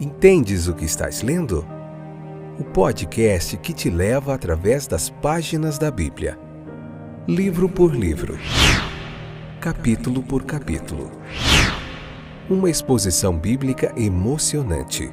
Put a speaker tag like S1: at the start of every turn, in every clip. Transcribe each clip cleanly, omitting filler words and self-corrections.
S1: Entendes o que estás lendo? O podcast que te leva através das páginas da Bíblia. Livro por livro. Capítulo por capítulo. Uma exposição bíblica emocionante.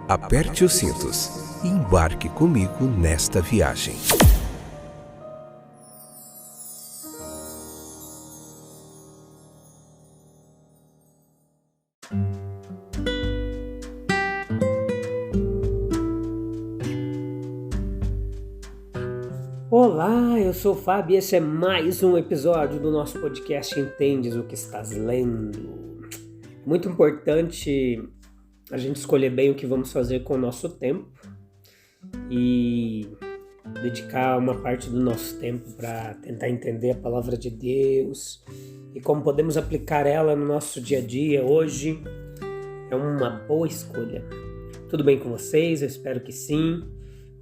S1: Aperte os cintos e embarque comigo nesta viagem.
S2: Olá, eu sou o Fábio e esse é mais um episódio do nosso podcast Entendes o que estás lendo. Muito importante a gente escolher bem o que vamos fazer com o nosso tempo e dedicar uma parte do nosso tempo para tentar entender a palavra de Deus e como podemos aplicar ela no nosso dia a dia. Hoje é uma boa escolha. Tudo bem com vocês? Eu espero que sim.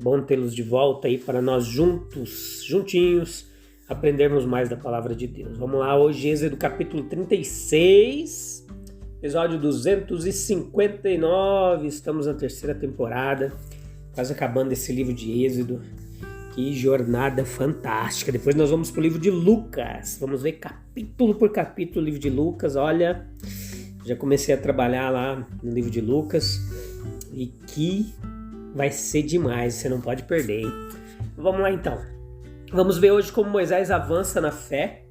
S2: Bom tê-los de volta aí para nós juntinhos, aprendermos mais da palavra de Deus. Vamos lá, hoje Êxodo capítulo 36, episódio 259, estamos na terceira temporada, quase acabando esse livro de Êxodo. Que jornada fantástica. Depois nós vamos para o livro de Lucas, vamos ver capítulo por capítulo o livro de Lucas. Olha, já comecei a trabalhar lá no livro de Lucas e que vai ser demais, você não pode perder, hein? Vamos lá então. Vamos ver hoje como Moisés avança na fé,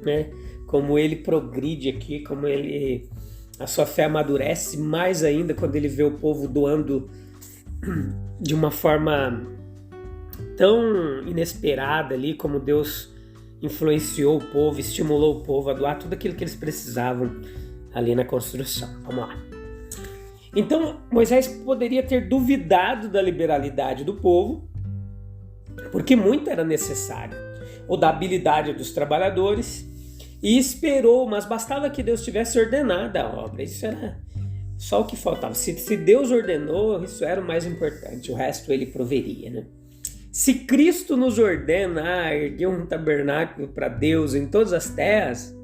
S2: né? Como ele progride aqui, como a sua fé amadurece mais ainda quando ele vê o povo doando de uma forma tão inesperada ali, como Deus influenciou o povo, estimulou o povo a doar tudo aquilo que eles precisavam ali na construção. Vamos lá. Então, Moisés poderia ter duvidado da liberalidade do povo, porque muito era necessário, ou da habilidade dos trabalhadores, e esperou, mas bastava que Deus tivesse ordenado a obra. Isso era só o que faltava. Se Deus ordenou, isso era o mais importante, o resto ele proveria, né? Se Cristo nos ordena a erguer um tabernáculo para Deus em todas as terras,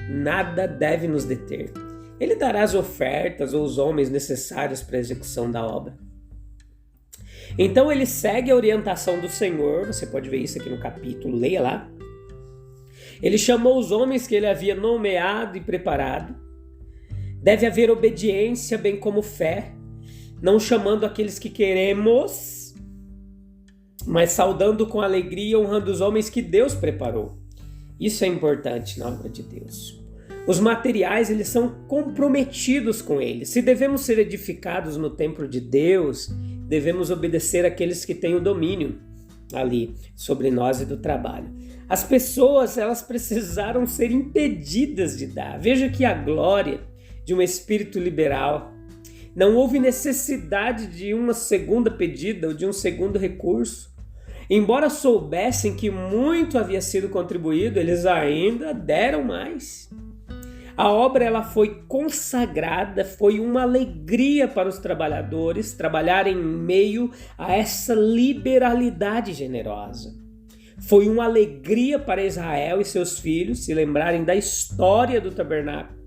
S2: nada deve nos deter. Ele dará as ofertas ou os homens necessários para a execução da obra. Então ele segue a orientação do Senhor, você pode ver isso aqui no capítulo, leia lá. Ele chamou os homens que ele havia nomeado e preparado. Deve haver obediência, bem como fé, não chamando aqueles que queremos, mas saudando com alegria, honrando os homens que Deus preparou. Isso é importante na obra de Deus. Os materiais, eles são comprometidos com eles. Se devemos ser edificados no templo de Deus, devemos obedecer àqueles que têm o domínio ali sobre nós e do trabalho. As pessoas, elas precisaram ser impedidas de dar. Veja que a glória de um espírito liberal. Não houve necessidade de uma segunda pedida ou de um segundo recurso. Embora soubessem que muito havia sido contribuído, eles ainda deram mais. A obra ela foi consagrada, foi uma alegria para os trabalhadores trabalharem em meio a essa liberalidade generosa. Foi uma alegria para Israel e seus filhos se lembrarem da história do tabernáculo.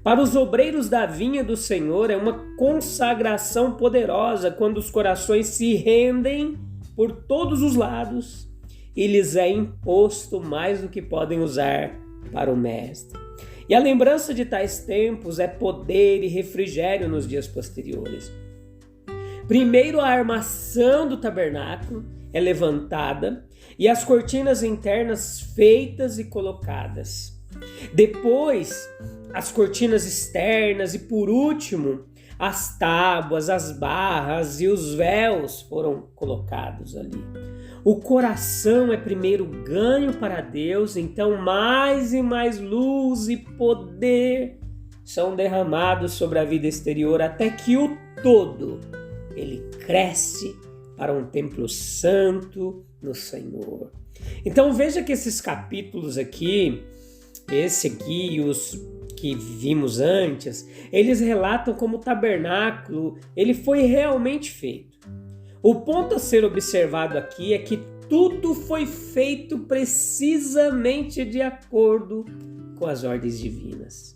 S2: Para os obreiros da vinha do Senhor é uma consagração poderosa quando os corações se rendem por todos os lados e lhes é imposto mais do que podem usar para o mestre. E a lembrança de tais tempos é poder e refrigério nos dias posteriores. Primeiro, a armação do tabernáculo é levantada e as cortinas internas feitas e colocadas. Depois, as cortinas externas e, por último, as tábuas, as barras e os véus foram colocados ali. O coração é primeiro ganho para Deus, então mais e mais luz e poder são derramados sobre a vida exterior, até que o todo, ele cresce para um templo santo no Senhor. Então veja que esses capítulos aqui, esse aqui e os que vimos antes, eles relatam como o tabernáculo, ele foi realmente feito. O ponto a ser observado aqui é que tudo foi feito precisamente de acordo com as ordens divinas.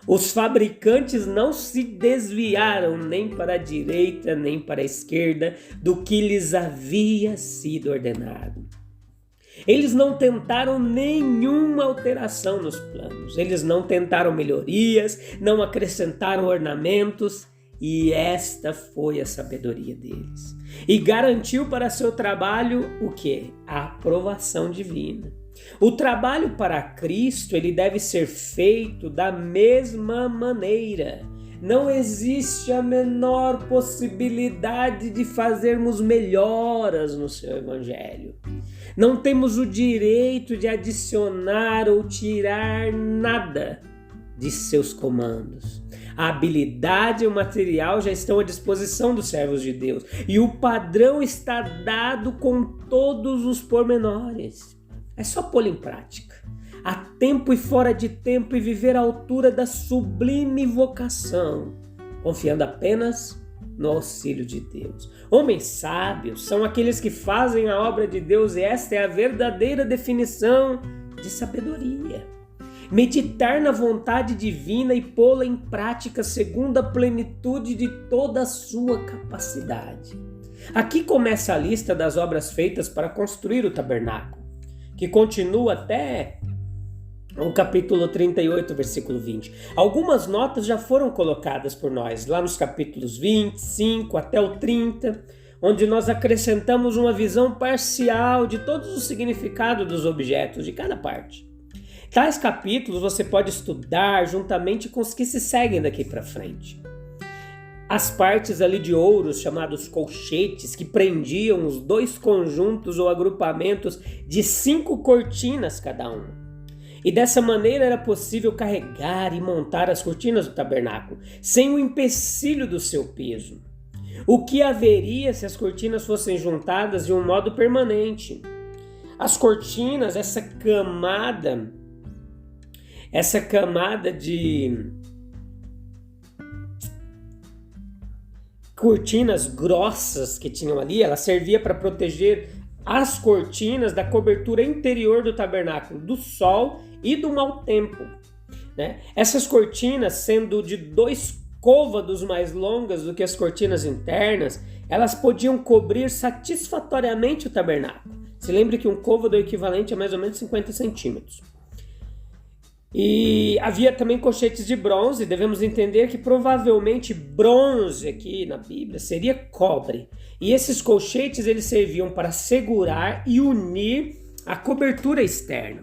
S2: Os fabricantes não se desviaram nem para a direita nem para a esquerda do que lhes havia sido ordenado. Eles não tentaram nenhuma alteração nos planos, eles não tentaram melhorias, não acrescentaram ornamentos, e esta foi a sabedoria deles. E garantiu para seu trabalho o quê? A aprovação divina. O trabalho para Cristo, ele deve ser feito da mesma maneira. Não existe a menor possibilidade de fazermos melhoras no seu evangelho. Não temos o direito de adicionar ou tirar nada de seus comandos. A habilidade e o material já estão à disposição dos servos de Deus. E o padrão está dado com todos os pormenores. É só pô-lo em prática. A tempo e fora de tempo, e viver à altura da sublime vocação, confiando apenas no auxílio de Deus. Homens sábios são aqueles que fazem a obra de Deus, e esta é a verdadeira definição de sabedoria. Meditar na vontade divina e pô-la em prática segundo a plenitude de toda a sua capacidade. Aqui começa a lista das obras feitas para construir o tabernáculo, que continua até o capítulo 38, versículo 20. Algumas notas já foram colocadas por nós, lá nos capítulos 25 até o 30, onde nós acrescentamos uma visão parcial de todos os significados dos objetos de cada parte. Tais capítulos você pode estudar juntamente com os que se seguem daqui para frente. As partes ali de ouros, chamados colchetes, que prendiam os dois conjuntos ou agrupamentos de 5 cortinas cada um. E dessa maneira era possível carregar e montar as cortinas do tabernáculo, sem o empecilho do seu peso. O que haveria se as cortinas fossem juntadas de um modo permanente? As cortinas, essa camada de cortinas grossas que tinham ali, ela servia para proteger as cortinas da cobertura interior do tabernáculo, do sol e do mau tempo, né? Essas cortinas, sendo de 2 côvados mais longas do que as cortinas internas, elas podiam cobrir satisfatoriamente o tabernáculo. Se lembre que um côvado é equivalente a mais ou menos 50 centímetros. E havia também colchetes de bronze. Devemos entender que provavelmente bronze aqui na Bíblia seria cobre. E esses colchetes eles serviam para segurar e unir a cobertura externa.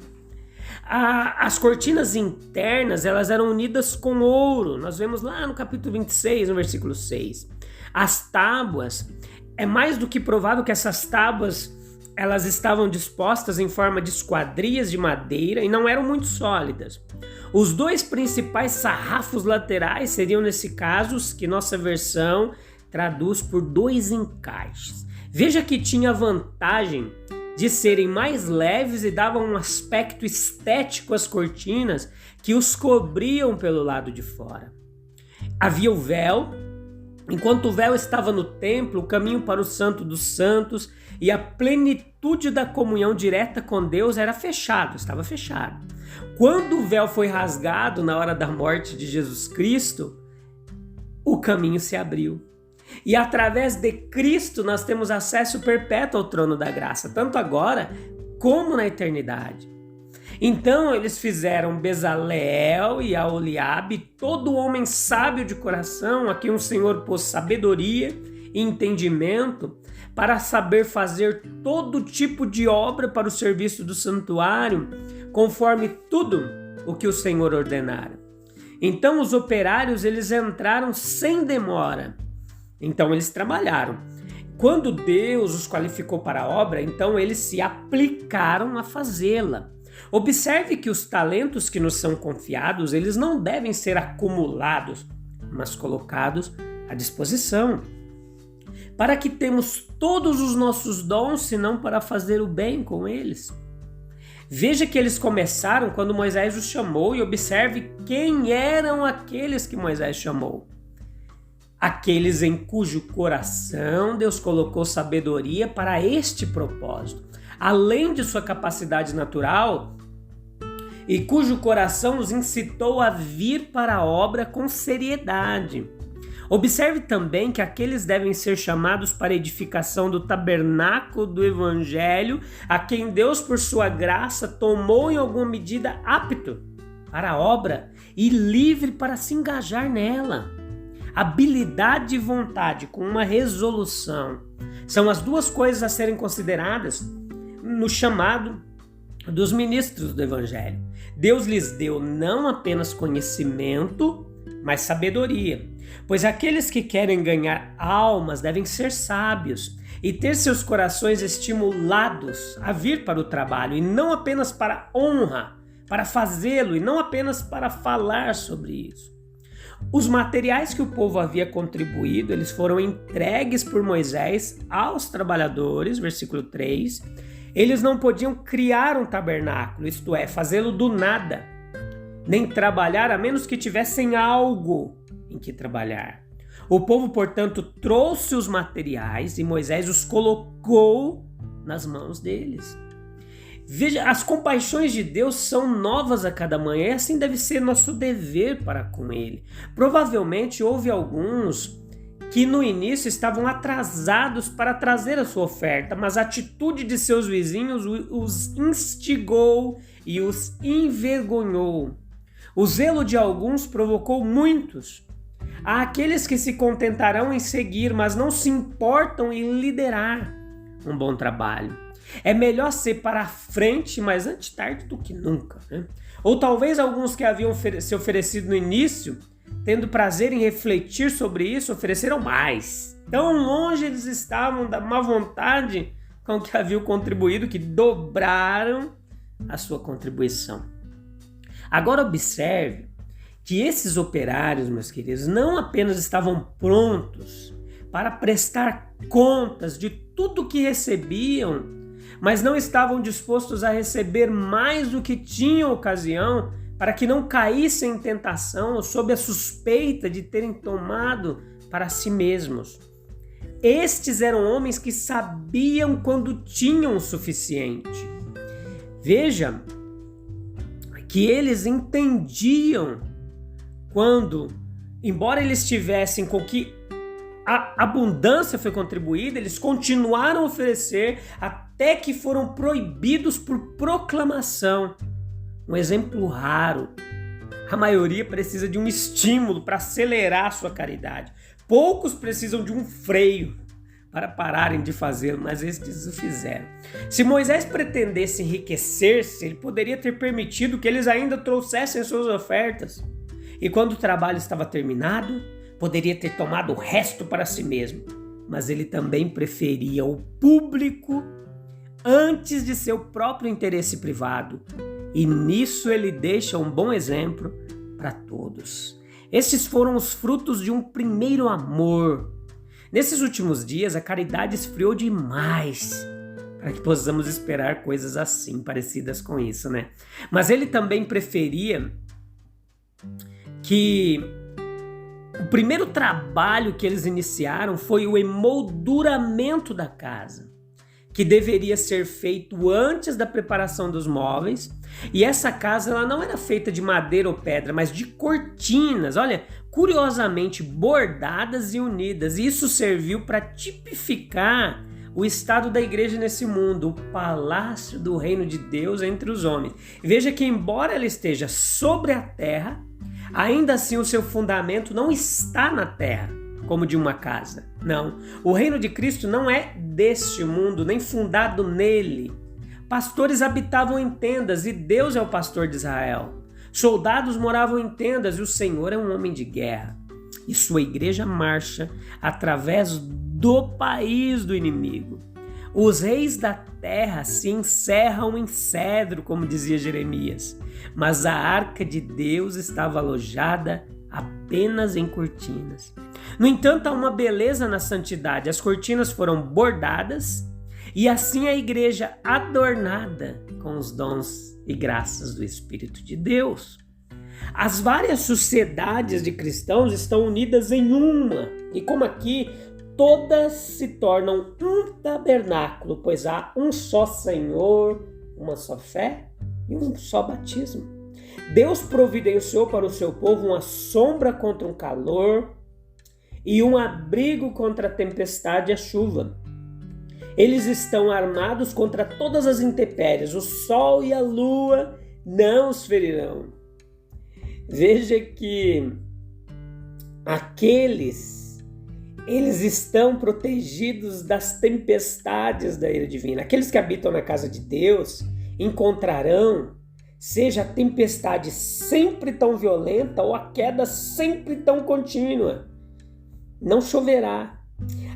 S2: As cortinas internas elas eram unidas com ouro. Nós vemos lá no capítulo 26, no versículo 6. As tábuas, é mais do que provável que essas tábuas elas estavam dispostas em forma de esquadrias de madeira e não eram muito sólidas. Os 2 principais sarrafos laterais seriam, nesse caso, os que nossa versão traduz por 2 encaixes. Veja que tinha a vantagem de serem mais leves e davam um aspecto estético às cortinas que os cobriam pelo lado de fora. Havia o véu. Enquanto o véu estava no templo, o caminho para o Santo dos Santos e a plenitude da comunhão direta com Deus estava fechado. Quando o véu foi rasgado na hora da morte de Jesus Cristo, o caminho se abriu. E através de Cristo nós temos acesso perpétuo ao trono da graça, tanto agora como na eternidade. Então eles fizeram Bezaleel e Aholiabe, todo homem sábio de coração, a quem o Senhor pôs sabedoria e entendimento, para saber fazer todo tipo de obra para o serviço do santuário, conforme tudo o que o Senhor ordenara. Então os operários eles entraram sem demora. Então eles trabalharam. Quando Deus os qualificou para a obra, então eles se aplicaram a fazê-la. Observe que os talentos que nos são confiados, eles não devem ser acumulados, mas colocados à disposição. Para que temos todos os nossos dons, senão para fazer o bem com eles. Veja que eles começaram quando Moisés os chamou e observe quem eram aqueles que Moisés chamou. Aqueles em cujo coração Deus colocou sabedoria para este propósito. Além de sua capacidade natural, e cujo coração os incitou a vir para a obra com seriedade. Observe também que aqueles devem ser chamados para a edificação do tabernáculo do Evangelho, a quem Deus, por sua graça, tomou em alguma medida apto para a obra e livre para se engajar nela. Habilidade e vontade com uma resolução são as duas coisas a serem consideradas no chamado dos ministros do Evangelho. Deus lhes deu não apenas conhecimento, mas sabedoria, pois aqueles que querem ganhar almas devem ser sábios e ter seus corações estimulados a vir para o trabalho, e não apenas para honra, para fazê-lo, e não apenas para falar sobre isso. Os materiais que o povo havia contribuído, eles foram entregues por Moisés aos trabalhadores, versículo 3. Eles não podiam criar um tabernáculo, isto é, fazê-lo do nada, nem trabalhar a menos que tivessem algo em que trabalhar. O povo, portanto, trouxe os materiais e Moisés os colocou nas mãos deles. Veja, as compaixões de Deus são novas a cada manhã, e assim deve ser nosso dever para com Ele. Provavelmente houve alguns que no início estavam atrasados para trazer a sua oferta, mas a atitude de seus vizinhos os instigou e os envergonhou. O zelo de alguns provocou muitos. Há aqueles que se contentarão em seguir, mas não se importam em liderar um bom trabalho. É melhor ser para a frente, mas antes tarde do que nunca, né? Ou talvez alguns que haviam se oferecido no início, tendo prazer em refletir sobre isso, ofereceram mais. Tão longe eles estavam da má vontade com que haviam contribuído, que dobraram a sua contribuição. Agora observe que esses operários, meus queridos, não apenas estavam prontos para prestar contas de tudo que recebiam, mas não estavam dispostos a receber mais do que tinham ocasião, para que não caíssem em tentação ou sob a suspeita de terem tomado para si mesmos. Estes eram homens que sabiam quando tinham o suficiente. Veja que eles entendiam quando, embora eles tivessem com que a abundância foi contribuída, eles continuaram a oferecer até que foram proibidos por proclamação. Um exemplo raro. A maioria precisa de um estímulo para acelerar a sua caridade. Poucos precisam de um freio para pararem de fazê-lo, mas estes o fizeram. Se Moisés pretendesse enriquecer-se, ele poderia ter permitido que eles ainda trouxessem suas ofertas. E quando o trabalho estava terminado, poderia ter tomado o resto para si mesmo. Mas ele também preferia o público antes de seu próprio interesse privado. E nisso ele deixa um bom exemplo para todos. Esses foram os frutos de um primeiro amor. Nesses últimos dias, a caridade esfriou demais para que possamos esperar coisas assim, parecidas com isso, né? Mas ele também preferia que o primeiro trabalho que eles iniciaram foi o emolduramento da casa, que deveria ser feito antes da preparação dos móveis. E essa casa ela não era feita de madeira ou pedra, mas de cortinas, olha, curiosamente bordadas e unidas. E isso serviu para tipificar o estado da igreja nesse mundo, o palácio do reino de Deus entre os homens. Veja que embora ela esteja sobre a terra, ainda assim o seu fundamento não está na terra, como de uma casa. Não, o reino de Cristo não é deste mundo, nem fundado nele. Pastores habitavam em tendas e Deus é o pastor de Israel. Soldados moravam em tendas e o Senhor é um homem de guerra. E sua igreja marcha através do país do inimigo. Os reis da terra se encerram em cedro, como dizia Jeremias, mas a arca de Deus estava alojada apenas em cortinas. No entanto, há uma beleza na santidade. As cortinas foram bordadas e assim a igreja adornada com os dons e graças do Espírito de Deus. As várias sociedades de cristãos estão unidas em uma, e como aqui, todas se tornam um tabernáculo, pois há um só Senhor, uma só fé e um só batismo. Deus providenciou para o seu povo uma sombra contra um calor e um abrigo contra a tempestade e a chuva. Eles estão armados contra todas as intempéries. O sol e a lua não os ferirão. Veja que eles estão protegidos das tempestades da ira divina. Aqueles que habitam na casa de Deus encontrarão, seja a tempestade sempre tão violenta ou a queda sempre tão contínua. Não choverá.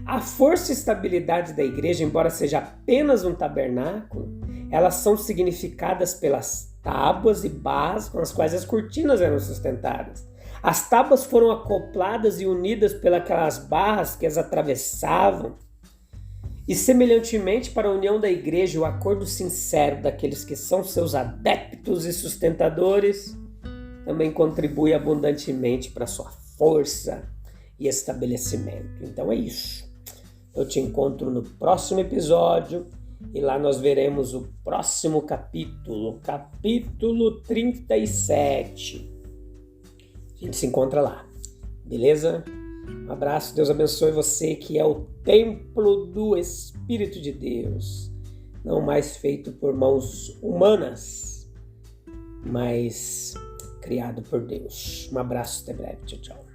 S2: A força e estabilidade da igreja, embora seja apenas um tabernáculo, elas são significadas pelas tábuas e barras com as quais as cortinas eram sustentadas. As tábuas foram acopladas e unidas pelas barras que as atravessavam. E semelhantemente para a união da igreja, o acordo sincero daqueles que são seus adeptos e sustentadores também contribui abundantemente para a sua força e estabelecimento. Então é isso. Eu te encontro no próximo episódio e lá nós veremos o próximo capítulo 37. A gente se encontra lá, beleza? Um abraço, Deus abençoe você que é o templo do Espírito de Deus, não mais feito por mãos humanas, mas criado por Deus. Um abraço, até breve, tchau, tchau.